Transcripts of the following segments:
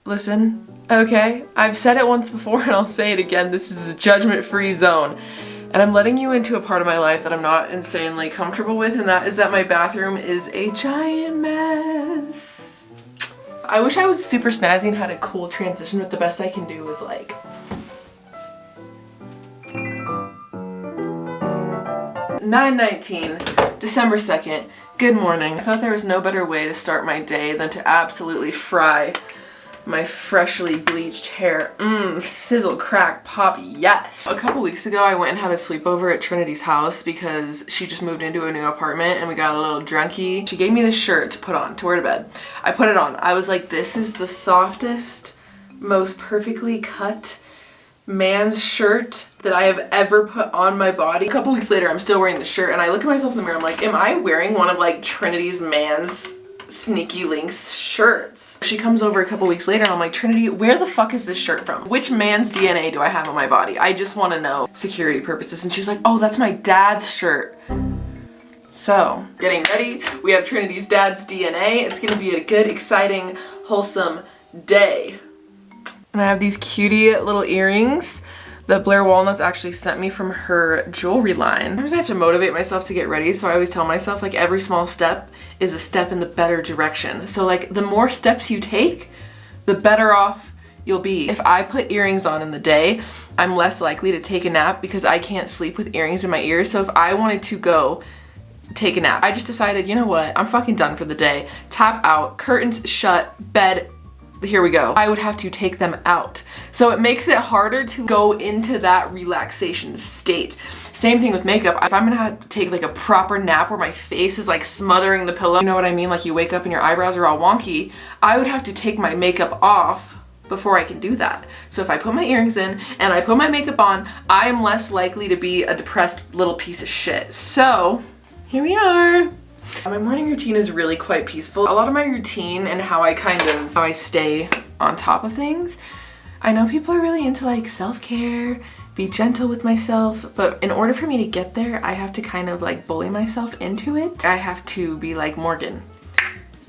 Listen, okay? I've said it once before and I'll say it again. This is a judgment-free zone. And I'm letting you into a part of my life that I'm not insanely comfortable with, and that is that my bathroom is a giant mess. I wish I was super snazzy and had a cool transition, but the best I can do is like... (9:19) December 2nd. Good morning. I thought there was no better way to start my day than to absolutely fry my freshly bleached hair. Sizzle, crack, pop, yes. A couple weeks ago, I went and had a sleepover at Trinity's house because she just moved into a new apartment and we got a little drunky. She gave me this shirt to put on, to wear to bed. I put it on. I was like, this is the softest, most perfectly cut man's shirt that I have ever put on my body. A couple weeks later, I'm still wearing the shirt and I look at myself in the mirror, I'm like, am I wearing one of like Trinity's man's Sneaky Links shirts? She comes over a couple weeks later and I'm like, Trinity, where the fuck is this shirt from? Which man's DNA do I have on my body? I just want to know, security purposes. And she's like, oh, that's my dad's shirt. So, getting ready. We have Trinity's dad's DNA. It's gonna be a good, exciting, wholesome day. And I have these cutie little earrings that Blair Walnuts actually sent me from her jewelry line. Sometimes I have to motivate myself to get ready, so I always tell myself like every small step is a step in the better direction. So like the more steps you take, the better off you'll be. If I put earrings on in the day, I'm less likely to take a nap because I can't sleep with earrings in my ears. So if I wanted to go take a nap, I just decided, you know what, I'm fucking done for the day. Tap out, curtains shut, bed, here we go. I would have to take them out. So it makes it harder to go into that relaxation state. Same thing with makeup. If I'm gonna have to take like a proper nap where my face is like smothering the pillow, you know what I mean? Like you wake up and your eyebrows are all wonky, I would have to take my makeup off before I can do that. So if I put my earrings in and I put my makeup on, I am less likely to be a depressed little piece of shit. So here we are. My morning routine is really quite peaceful. A lot of my routine and how I stay on top of things. I know people are really into like self-care, be gentle with myself, but in order for me to get there, I have to kind of like bully myself into it. I have to be like, Morgan,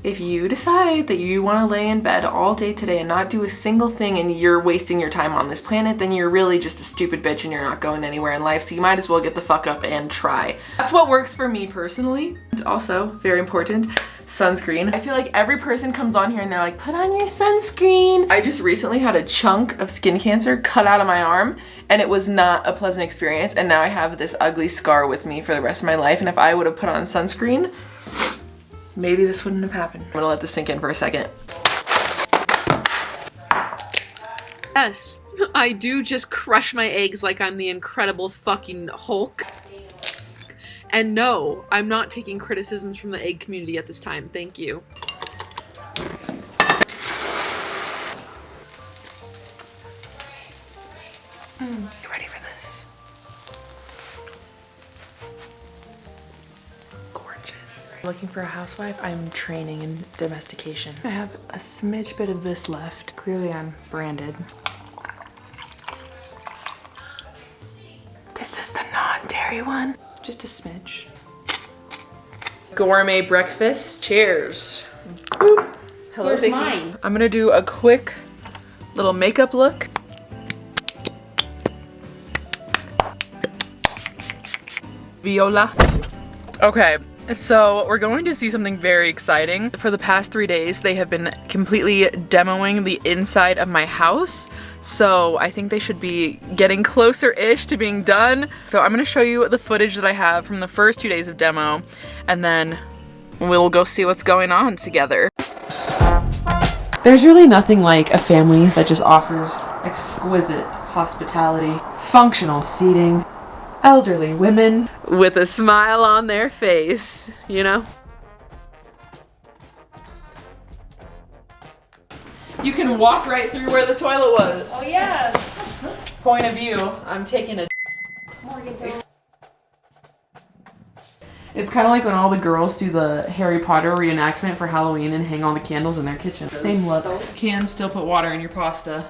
if you decide that you want to lay in bed all day today and not do a single thing and you're wasting your time on this planet, then you're really just a stupid bitch and you're not going anywhere in life, so you might as well get the fuck up and try. That's what works for me personally. And also, very important, sunscreen. I feel like every person comes on here and they're like, put on your sunscreen. I just recently had a chunk of skin cancer cut out of my arm and it was not a pleasant experience, and now I have this ugly scar with me for the rest of my life, and if I would have put on sunscreen, maybe this wouldn't have happened. I'm gonna let this sink in for a second. Yes, I do just crush my eggs like I'm the Incredible fucking Hulk. And no, I'm not taking criticisms from the egg community at this time. Thank you. You ready for this? Gorgeous. Looking for a housewife? I'm training in domestication. I have a smidge bit of this left. Clearly I'm branded. This is the non-dairy one. Just a smidge. Gourmet breakfast. Cheers. Boop. Hello, Here's Vicky. mine. I'm gonna do a quick little makeup look. Viola. Okay. So we're going to see something very exciting. For the past 3 days, they have been completely demoing the inside of my house. So I think they should be getting closer-ish to being done. So I'm gonna show you the footage that I have from the first 2 days of demo, and then we'll go see what's going on together. There's really nothing like a family that just offers exquisite hospitality, functional seating, elderly women with a smile on their face, you know? You can walk right through where the toilet was. Oh yeah. Point of view, I'm taking a It's kind of like when all the girls do the Harry Potter reenactment for Halloween and hang all the candles in their kitchen. Same look. Can still put water in your pasta.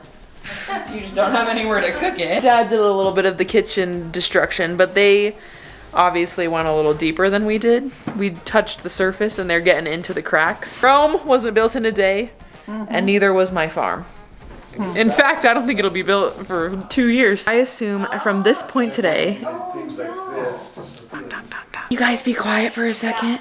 You just don't have anywhere to cook it. Dad did a little bit of the kitchen destruction, but they obviously went a little deeper than we did. We touched the surface and they're getting into the cracks. Rome wasn't built in a day, and neither was my farm. In fact, I don't think it'll be built for 2 years. I assume from this point today. You guys be quiet for a second.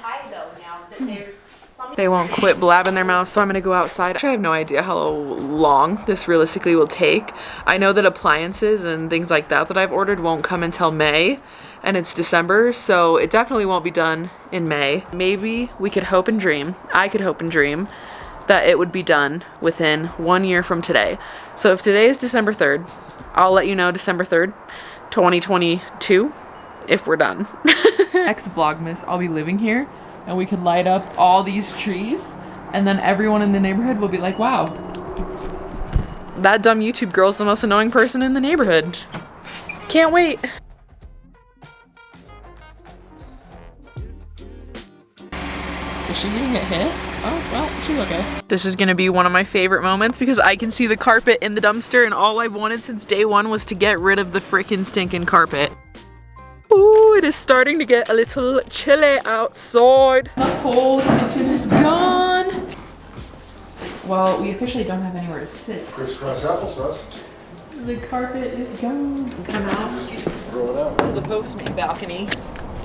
They won't quit blabbing their mouths, so I'm gonna go outside. Actually, I have no idea how long this realistically will take. I know that appliances and things like that I've ordered won't come until May, and it's December, so it definitely won't be done in May. Maybe we could hope and dream, I could hope and dream, that it would be done within 1 year from today. So if today is December 3rd, I'll let you know December 3rd, 2022, if we're done. Next Vlogmas, I'll be living here, and we could light up all these trees, and then everyone in the neighborhood will be like, wow, that dumb YouTube girl's the most annoying person in the neighborhood. Can't wait. Is she gonna get hit? Oh, well, she's okay. This is gonna be one of my favorite moments because I can see the carpet in the dumpster, and all I've wanted since day one was to get rid of the freaking stinking carpet. Ooh, it is starting to get a little chilly outside. The whole kitchen is gone. Well, we officially don't have anywhere to sit. Crisscross applesauce. The carpet is gone. Come out Throw it out. to the postmate balcony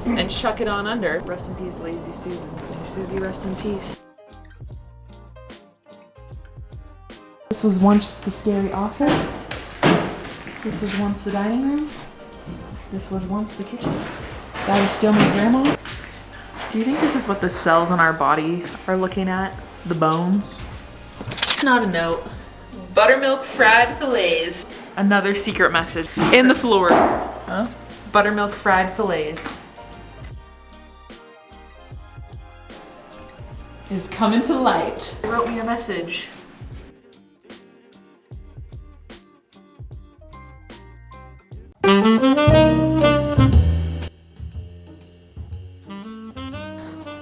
and chuck it on under. Rest in peace, Lazy Susan. Susie, rest in peace. This was once the scary office. This was once the dining room. This was once the kitchen. That is still my grandma. Do you think this is what the cells in our body are looking at? The bones? It's not a note. Buttermilk fried fillets. Another secret message in the floor. Huh? Buttermilk fried fillets is coming to light. They wrote me a message.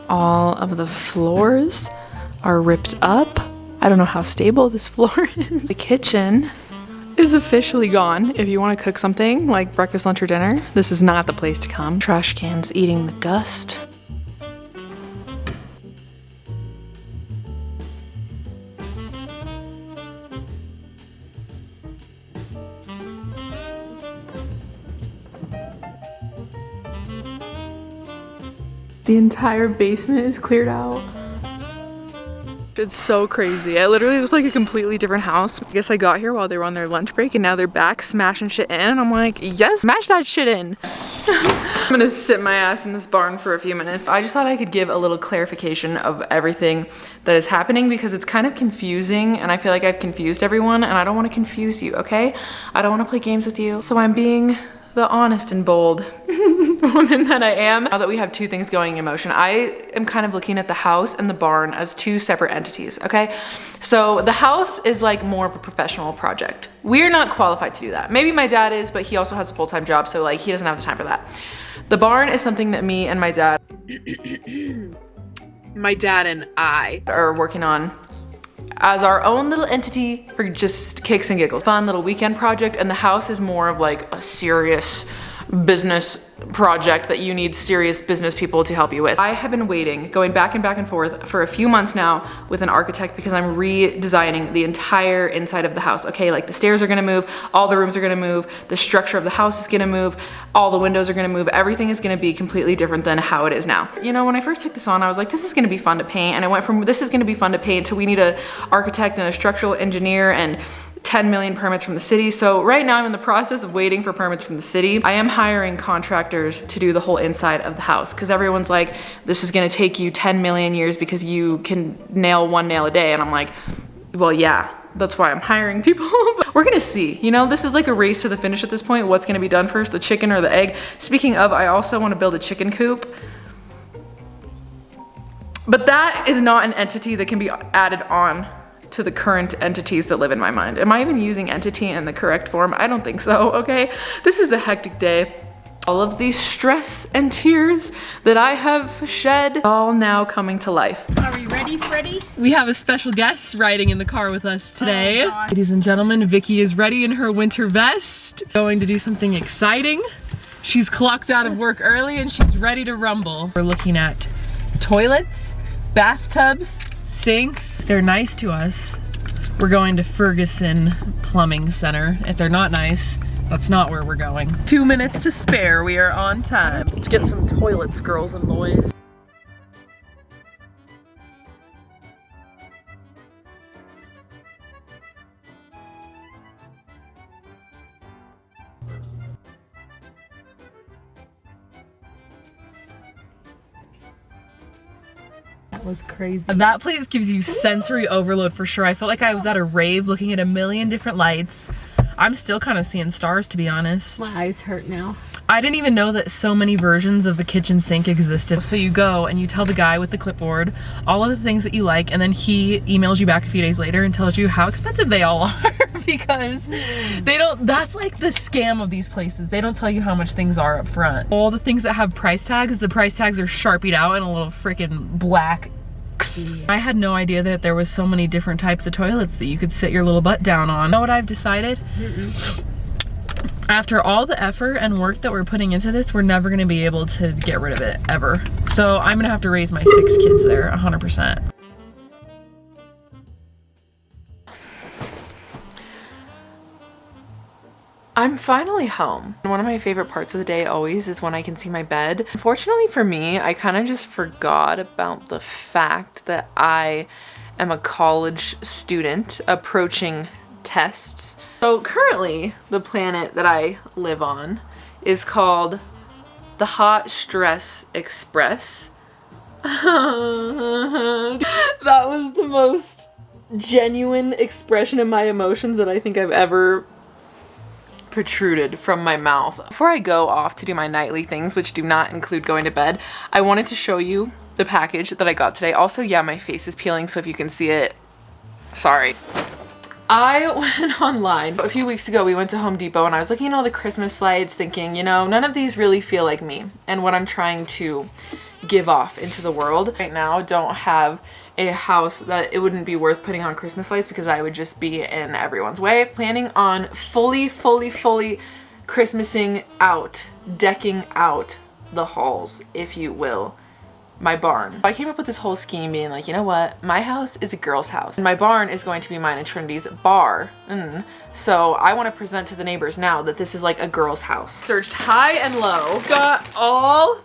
All of the floors are ripped up. I don't know how stable this floor is. The kitchen is officially gone. If you want to cook something like breakfast, lunch, or dinner, this is not the place to come. Trash cans eating the dust. The entire basement is cleared out. It's so crazy. It literally was like a completely different house. I guess I got here while they were on their lunch break, and now they're back smashing shit in, and I'm like, yes, smash that shit in. I'm gonna sit my ass in this barn for a few minutes. I just thought I could give a little clarification of everything that is happening because it's kind of confusing, and I feel like I've confused everyone, and I don't want to confuse you, okay? I don't want to play games with you, so I'm being the honest and bold woman that I am. Now that we have two things going in motion, I am kind of looking at the house and the barn as two separate entities, okay? So the house is like more of a professional project. We're not qualified to do that. Maybe my dad is, but he also has a full-time job, so like he doesn't have the time for that. The barn is something that me and my dad My dad and I are working on as our own little entity for just kicks and giggles. Fun little weekend project, and the house is more of like a serious business project that you need serious business people to help you with. I have been waiting, going back and forth for a few months now with an architect because I'm redesigning the entire inside of the house. Okay, like the stairs are gonna move, all the rooms are gonna move, the structure of the house is gonna move, all the windows are gonna move, everything is gonna be completely different than how it is now. You know, when I first took this on, I was like, this is gonna be fun to paint, and I went from this is gonna be fun to paint to we need an architect and a structural engineer and 10 million permits from the city. So right now I'm in the process of waiting for permits from the city. I am hiring contractors to do the whole inside of the house because everyone's like, this is gonna take you 10 million years because you can nail one nail a day. And I'm like, well, yeah, that's why I'm hiring people. But we're gonna see, you know, this is like a race to the finish at this point. What's gonna be done first, the chicken or the egg? Speaking of, I also wanna build a chicken coop. But that is not an entity that can be added on to the current entities that live in my mind. Am I even using entity in the correct form? I don't think so, okay? This is a hectic day. All of these stress and tears that I have shed, all now coming to life. Are we ready, Freddie? We have a special guest riding in the car with us today. Ladies and gentlemen, Vicky is ready in her winter vest, going to do something exciting. She's clocked out of work early and she's ready to rumble. We're looking at toilets, bathtubs, sinks. They're nice to us. We're going to Ferguson Plumbing Center. If they're not nice, that's not where we're going. 2 minutes to spare, we are on time. Let's get some toilets, girls and boys. That was crazy. That place gives you sensory overload for sure. I felt like I was at a rave looking at a million different lights. I'm still kind of seeing stars, to be honest. My eyes hurt now. I didn't even know that so many versions of a kitchen sink existed. So you go and you tell the guy with the clipboard all of the things that you like, and then he emails you back a few days later and tells you how expensive they all are because they don't, that's like the scam of these places. They don't tell you how much things are up front. All the things that have price tags, the price tags are sharpied out in a little freaking black. I had no idea that there was so many different types of toilets that you could sit your little butt down on. You know what I've decided? After all the effort and work that we're putting into this, we're never gonna be able to get rid of it, ever. So I'm gonna have to raise my 6 kids there, 100%. I'm finally home. One of my favorite parts of the day always is when I can see my bed. Unfortunately for me, I kind of just forgot about the fact that I am a college student approaching tests. So currently, the planet that I live on is called the Hot Stress Express. That was the most genuine expression of my emotions that I think I've ever protruded from my mouth. Before I go off to do my nightly things, which do not include going to bed, I wanted to show you the package that I got today. Also, yeah, my face is peeling, so if you can see it, sorry. I went online. A few weeks ago, we went to Home Depot and I was looking at all the Christmas lights thinking, you know, none of these really feel like me and what I'm trying to give off into the world. Right now, don't have a house that it wouldn't be worth putting on Christmas lights because I would just be in everyone's way. Planning on fully Christmasing out, decking out the halls, if you will. My barn. I came up with this whole scheme being like, you know what? My house is a girl's house. And my barn is going to be mine and Trinity's bar. So I want to present to the neighbors now that this is like a girl's house. Searched high and low. Got all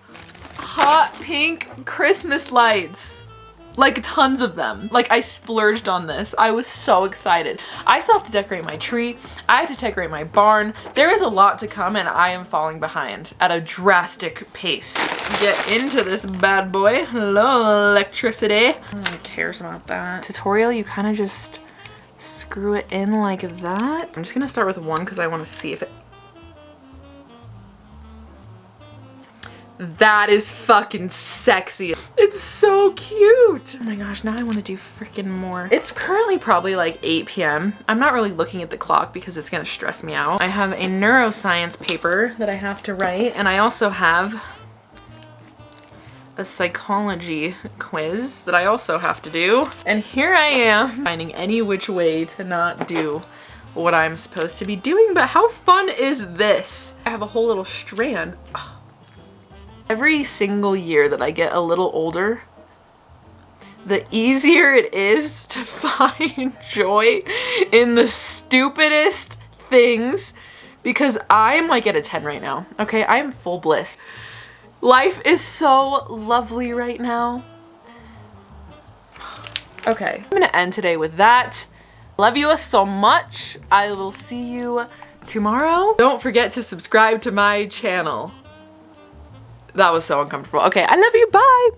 hot pink Christmas lights. Like tons of them. Like I splurged on this. I was so excited. I still have to decorate my tree. I have to decorate my barn. There is a lot to come and I am falling behind at a drastic pace. Get into this bad boy. Hello, electricity. No one cares about that. Tutorial, you kind of just screw it in like that. I'm just gonna start with one because I want to see if it... That is fucking sexy. It's so cute. Oh my gosh, now I want to do freaking more. It's currently probably like 8 p.m. I'm not really looking at the clock because it's gonna stress me out. I have a neuroscience paper that I have to write, and I also have a psychology quiz that I also have to do. And here I am finding any which way to not do what I'm supposed to be doing, but how fun is this? I have a whole little strand. Oh. Every single year that I get a little older, the easier it is to find joy in the stupidest things because I'm like at a 10 right now, okay? I am full bliss. Life is so lovely right now. Okay, I'm gonna end today with that. Love you so much. I will see you tomorrow. Don't forget to subscribe to my channel. That was so uncomfortable. Okay, I love you. Bye.